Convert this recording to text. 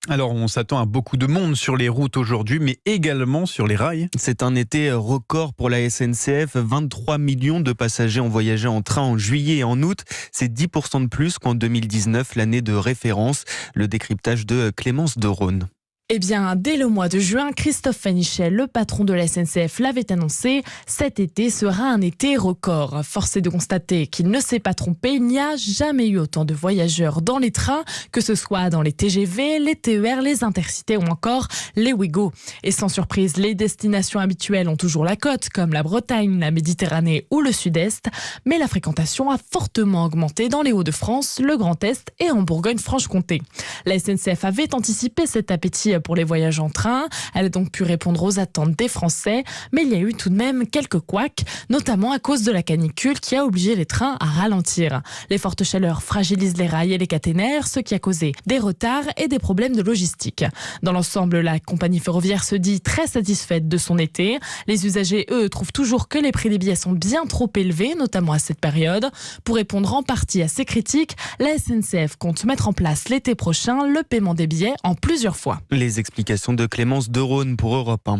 Alors on s'attend à beaucoup de monde sur les routes aujourd'hui, mais également sur les rails. C'est un été record pour la SNCF. 23 millions de passagers ont voyagé en train en juillet et en août. C'est 10% de plus qu'en 2019, l'année de référence. Le décryptage de Clémence de Rhône. Eh bien, dès le mois de juin, Christophe Fanichet, le patron de la SNCF, l'avait annoncé. Cet été sera un été record. Force est de constater qu'il ne s'est pas trompé. Il n'y a jamais eu autant de voyageurs dans les trains, que ce soit dans les TGV, les TER, les Intercités ou encore les Ouigo. Et sans surprise, les destinations habituelles ont toujours la cote, comme la Bretagne, la Méditerranée ou le Sud-Est. Mais la fréquentation a fortement augmenté dans les Hauts-de-France, le Grand Est et en Bourgogne-Franche-Comté. La SNCF avait anticipé cet appétit pour les voyages en train. Elle a donc pu répondre aux attentes des Français, mais il y a eu tout de même quelques couacs, notamment à cause de la canicule qui a obligé les trains à ralentir. Les fortes chaleurs fragilisent les rails et les caténaires, ce qui a causé des retards et des problèmes de logistique. Dans l'ensemble, la compagnie ferroviaire se dit très satisfaite de son été. Les usagers, eux, trouvent toujours que les prix des billets sont bien trop élevés, notamment à cette période. Pour répondre en partie à ces critiques, la SNCF compte mettre en place l'été prochain le paiement des billets en plusieurs fois. Les explications de Clémence de Rhône pour Europe 1.